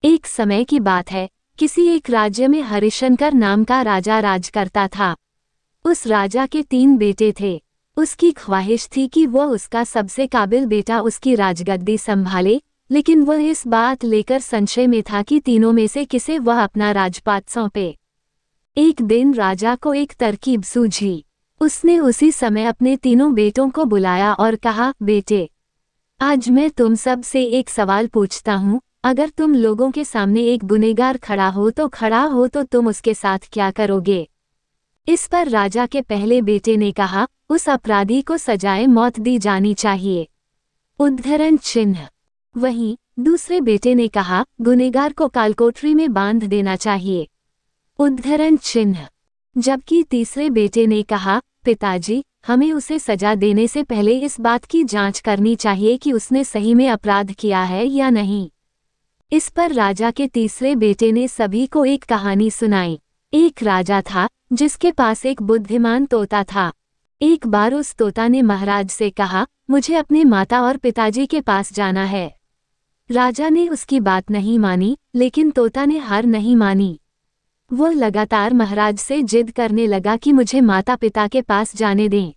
एक समय की बात है, किसी एक राज्य में हरिशंकर नाम का राजा राज करता था। उस राजा के 3 बेटे थे। उसकी ख्वाहिश थी कि वह उसका सबसे काबिल बेटा उसकी राजगद्दी संभाले, लेकिन वह इस बात लेकर संशय में था कि तीनों में से किसे वह अपना राजपाट सौंपे। एक दिन राजा को एक तरकीब सूझी। उसने उसी समय अपने तीनों बेटों को बुलाया और कहा, बेटे, आज मैं तुम सब से एक सवाल पूछता हूँ। अगर तुम लोगों के सामने एक गुनहगार खड़ा हो तो तुम उसके साथ क्या करोगे? इस पर राजा के पहले बेटे ने कहा, उस अपराधी को सजाए मौत दी जानी चाहिए। उद्धरण चिन्ह। वहीं दूसरे बेटे ने कहा, गुनहगार को कालकोठरी में बांध देना चाहिए। उद्धरण चिन्ह। जबकि तीसरे बेटे ने कहा, पिताजी, हमें उसे सजा देने से पहले इस बात की जांच करनी चाहिए कि उसने सही में अपराध किया है या नहीं। इस पर राजा के तीसरे बेटे ने सभी को एक कहानी सुनाई। एक राजा था जिसके पास एक बुद्धिमान तोता था। एक बार उस तोता ने महाराज से कहा, मुझे अपने माता और पिताजी के पास जाना है। राजा ने उसकी बात नहीं मानी, लेकिन तोता ने हार नहीं मानी। वह लगातार महाराज से जिद करने लगा कि मुझे माता पिता के पास जाने दें।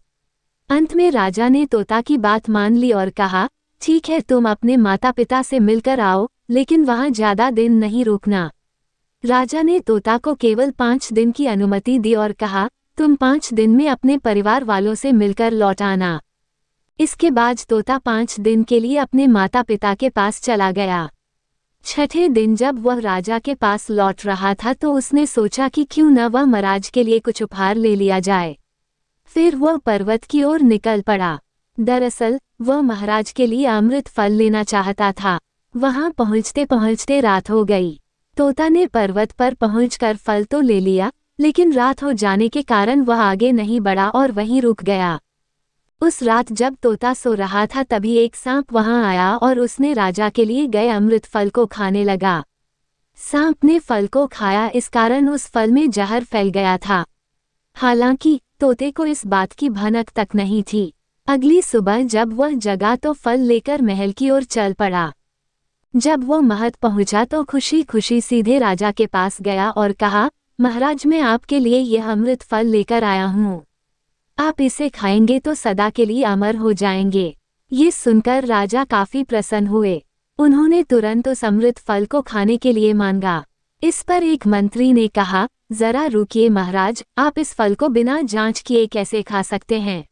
अंत में राजा ने तोता की बात मान ली और कहा, ठीक है, तुम अपने माता पिता से मिलकर आओ, लेकिन वहां ज्यादा दिन नहीं रुकना। राजा ने तोता को केवल 5 दिन की अनुमति दी और कहा, तुम 5 दिन में अपने परिवार वालों से मिलकर लौट आना। इसके बाद तोता 5 दिन के लिए अपने माता पिता के पास चला गया। छठे दिन जब वह राजा के पास लौट रहा था तो उसने सोचा कि क्यों न वह महाराज के लिए कुछ उपहार ले लिया जाए। फिर वह पर्वत की ओर निकल पड़ा। दरअसल वह महाराज के लिए अमृत फल लेना चाहता था। वहां पहुंचते पहुंचते रात हो गई। तोता ने पर्वत पर पहुंचकर फल तो ले लिया, लेकिन रात हो जाने के कारण वह आगे नहीं बढ़ा और वहीं रुक गया। उस रात जब तोता सो रहा था तभी एक सांप वहां आया और उसने राजा के लिए गए अमृत फल को खाने लगा। सांप ने फल को खाया, इस कारण उस फल में जहर फैल गया था। हालांकि तोते को इस बात की भनक तक नहीं थी। अगली सुबह जब वह जगा तो फल लेकर महल की ओर चल पड़ा। जब वह महल पहुंचा तो खुशी खुशी सीधे राजा के पास गया और कहा, महाराज, मैं आपके लिए यह अमृत फल लेकर आया हूँ। आप इसे खाएंगे तो सदा के लिए अमर हो जाएंगे। ये सुनकर राजा काफी प्रसन्न हुए। उन्होंने तुरंत उस अमृत फल को खाने के लिए मांगा। इस पर एक मंत्री ने कहा, जरा रुकिए महाराज, आप इस फल को बिना जांच किए कैसे खा सकते हैं?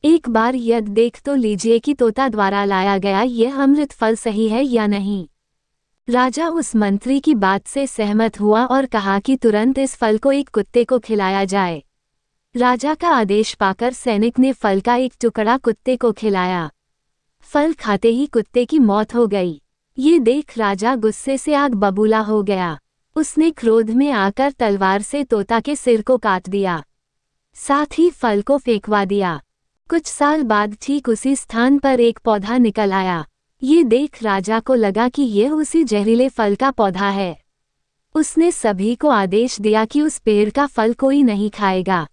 एक बार यह देख तो लीजिए कि तोता द्वारा लाया गया यह अमृत फल सही है या नहीं। राजा उस मंत्री की बात से सहमत हुआ और कहा कि तुरंत इस फल को एक कुत्ते को खिलाया जाए। राजा का आदेश पाकर सैनिक ने फल का एक टुकड़ा कुत्ते को खिलाया। फल खाते ही कुत्ते की मौत हो गई। ये देख राजा गुस्से से आग बबूला हो गया। उसने क्रोध में आकर तलवार से तोता के सिर को काट दिया, साथ ही फल को फेंकवा दिया। कुछ साल बाद ठीक उसी स्थान पर एक पौधा निकल आया। ये देख राजा को लगा कि यह उसी जहरीले फल का पौधा है। उसने सभी को आदेश दिया कि उस पेड़ का फल कोई नहीं खाएगा।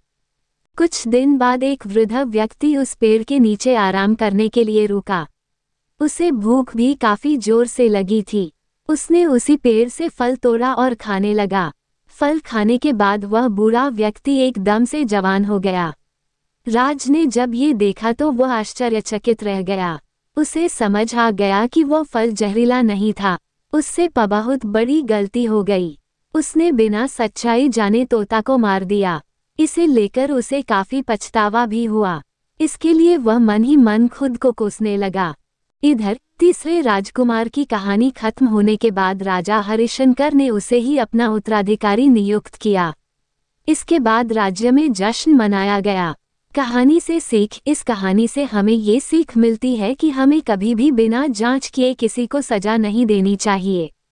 कुछ दिन बाद एक वृद्ध व्यक्ति उस पेड़ के नीचे आराम करने के लिए रुका। उसे भूख भी काफी जोर से लगी थी। उसने उसी पेड़ से फल तोड़ा और खाने लगा। फल खाने के बाद वह बूढ़ा व्यक्ति एकदम से जवान हो गया। राज ने जब ये देखा तो वह आश्चर्यचकित रह गया। उसे समझ आ गया कि वह फल जहरीला नहीं था। उससे बहुत बड़ी गलती हो गई। उसने बिना सच्चाई जाने तोता को मार दिया। इसे लेकर उसे काफी पछतावा भी हुआ। इसके लिए वह मन ही मन खुद को कोसने लगा। इधर तीसरे राजकुमार की कहानी खत्म होने के बाद राजा हरिशंकर ने उसे ही अपना उत्तराधिकारी नियुक्त किया। इसके बाद राज्य में जश्न मनाया गया। कहानी से सीख। इस कहानी से हमें ये सीख मिलती है कि हमें कभी भी बिना जांच किए किसी को सजा नहीं देनी चाहिए।